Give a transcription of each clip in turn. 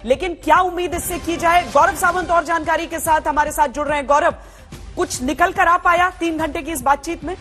लेकिन क्या उम्मीद इससे की जाए? गौरव सावंत और जानकारी के साथ हमारे साथ जुड़ रहे हैं। गौरव, कुछ निकल कर आ पाया 3 घंटे की इस बातचीत में?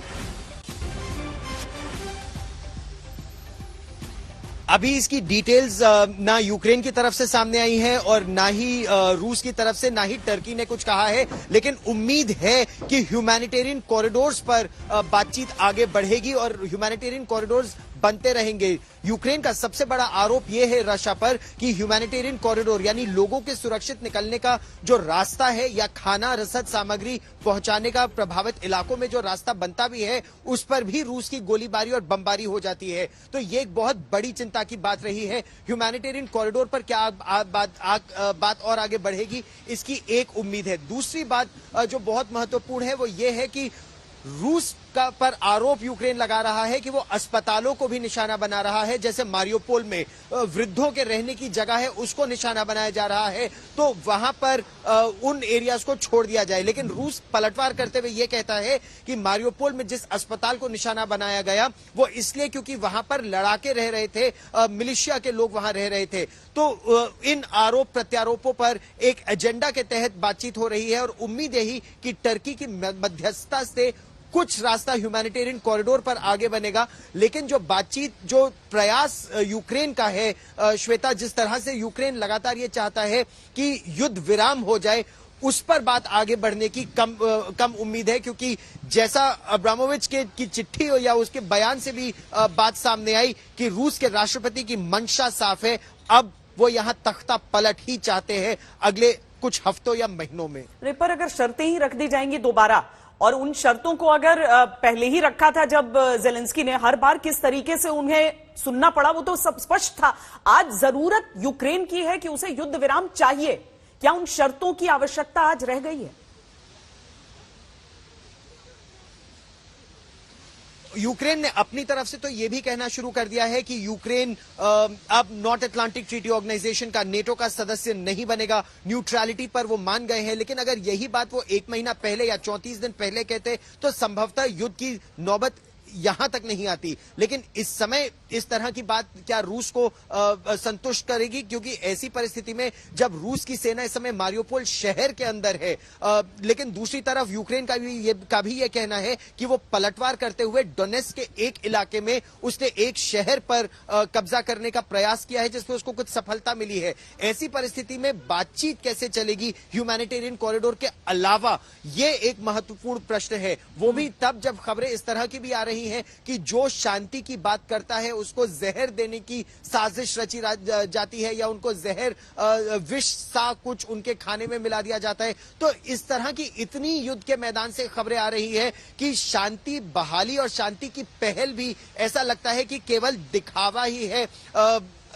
अभी इसकी डिटेल्स ना यूक्रेन की तरफ से सामने आई है और ना ही रूस की तरफ से, ना ही टर्की ने कुछ कहा है, लेकिन उम्मीद है कि ह्यूमैनिटेरियन कॉरिडोर्स पर बातचीत आगे बढ़ेगी और ह्यूमैनिटेरियन कॉरिडोर्स बनते रहेंगे। यूक्रेन का सबसे बड़ा आरोप यह है रशिया पर कि ह्यूमैनिटेरियन कॉरिडोर यानी लोगों के सुरक्षित निकलने का जो रास्ता है या खाना रसद सामग्री पहुंचाने का प्रभावित इलाकों में जो रास्ता बनता भी है, उस पर भी रूस की गोलीबारी और बमबारी हो जाती है। तो ये एक बहुत बड़ी चिंता की बात रही है। ह्यूमैनिटेरियन कॉरिडोर पर क्या बात और आगे बढ़ेगी, इसकी एक उम्मीद है। दूसरी बात जो बहुत महत्वपूर्ण है वो ये है कि रूस का पर आरोप यूक्रेन लगा रहा है कि वो अस्पतालों को भी निशाना बना रहा है। जैसे मारियोपोल में वृद्धों के रहने की जगह है, उसको निशाना बनाया जा रहा है, तो वहां पर उन एरियाज को छोड़ दिया जाए। लेकिन रूस पलटवार करते हुए ये कहता है कि मारियोपोल में जिस अस्पताल को निशाना बनाया गया वो इसलिए क्योंकि वहां पर लड़ाके रह रहे थे, मिलिशिया के लोग वहां रह रहे थे। तो इन आरोप प्रत्यारोपों पर एक एजेंडा के तहत बातचीत हो रही है और उम्मीद यही कि टर्की की मध्यस्थता से कुछ रास्ता ह्यूमैनिटेरियन कॉरिडोर पर आगे बनेगा। लेकिन जो बातचीत, जो प्रयास यूक्रेन का है, श्वेता, जिस तरह से यूक्रेन लगातार ये चाहता है कि युद्ध विराम हो जाए, उस पर बात आगे बढ़ने की कम उम्मीद है, क्योंकि जैसा अब्रामोविच की चिट्ठी या उसके बयान से भी बात सामने आई कि रूस के राष्ट्रपति की मंशा साफ है, अब वो यहां तख्ता पलट ही चाहते हैं अगले कुछ हफ्तों या महीनों में। पर अगर शर्तें ही रख दी जाएंगी दोबारा, और उन शर्तों को अगर पहले ही रखा था जब जेलेंस्की ने, हर बार किस तरीके से उन्हें सुनना पड़ा वो तो सब स्पष्ट था। आज जरूरत यूक्रेन की है कि उसे युद्ध विराम चाहिए। क्या उन शर्तों की आवश्यकता आज रह गई है? यूक्रेन ने अपनी तरफ से तो यह भी कहना शुरू कर दिया है कि यूक्रेन अब नॉर्थ अटलांटिक ट्रीटी ऑर्गेनाइजेशन का, नेटो का सदस्य नहीं बनेगा। न्यूट्रलिटी पर वो मान गए हैं। लेकिन अगर यही बात वो 1 महीना पहले या 34 दिन पहले कहते तो संभवतः युद्ध की नौबत यहां तक नहीं आती। लेकिन इस समय इस तरह की बात क्या रूस को संतुष्ट करेगी? क्योंकि ऐसी परिस्थिति में जब रूस की सेना इस समय मारियोपोल शहर के अंदर है, लेकिन दूसरी तरफ यूक्रेन का भी यह कहना है कि वो पलटवार करते हुए डोनेट्स्क के एक इलाके में उसने एक शहर पर कब्जा करने का प्रयास किया है, जिसमें उसको कुछ सफलता मिली है। ऐसी परिस्थिति में बातचीत कैसे चलेगी ह्यूमैनिटेरियन कॉरिडोर के अलावा, ये एक महत्वपूर्ण प्रश्न है। वो भी तब जब खबरें इस तरह की भी आ रही है कि जो शांति की बात करता है उसको जहर देने की साजिश रची जाती है या उनको जहर, विष सा कुछ उनके खाने में मिला दिया जाता है। तो इस तरह की इतनी युद्ध के मैदान से खबरें आ रही है कि शांति बहाली और शांति की पहल भी ऐसा लगता है कि केवल दिखावा ही है।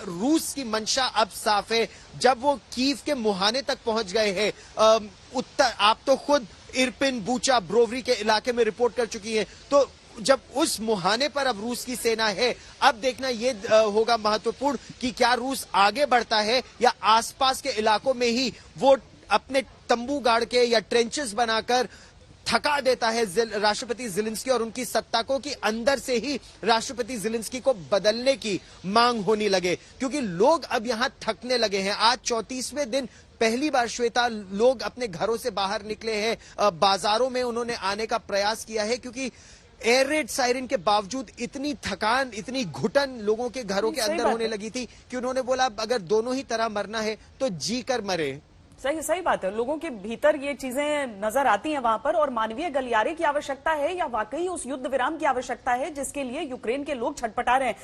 रूस की मंशा अब साफ है। जब वो कीव के मुहाने तक पहुंच गए हैं, उत्तर, आप तो खुद इरपिन, बूचा, ब्रोवरी के इलाके में रिपोर्ट कर चुकी है, तो जब उस मुहाने पर अब रूस की सेना है, अब देखना यह होगा महत्वपूर्ण कि क्या रूस आगे बढ़ता है या आसपास के इलाकों में ही वो अपने तंबू गाड़ के या ट्रेंचेस बनाकर थका देता है राष्ट्रपति ज़ेलेंस्की और उनकी सत्ता को, कि अंदर से ही राष्ट्रपति ज़ेलेंस्की को बदलने की मांग होने लगे। क्योंकि लोग अब यहां थकने लगे हैं। आज 34वें दिन पहली बार, श्वेता, लोग अपने घरों से बाहर निकले हैं, बाजारों में उन्होंने आने का प्रयास किया है, क्योंकि एयर रेड सायरन के बावजूद इतनी थकान, इतनी घुटन लोगों के घरों के अंदर होने लगी थी कि उन्होंने बोला अगर दोनों ही तरह मरना है तो जी कर मरे। सही बात है। लोगों के भीतर ये चीजें नजर आती हैं वहां पर, और मानवीय गलियारे की आवश्यकता है या वाकई उस युद्ध विराम की आवश्यकता है जिसके लिए यूक्रेन के लोग छटपटा रहे हैं।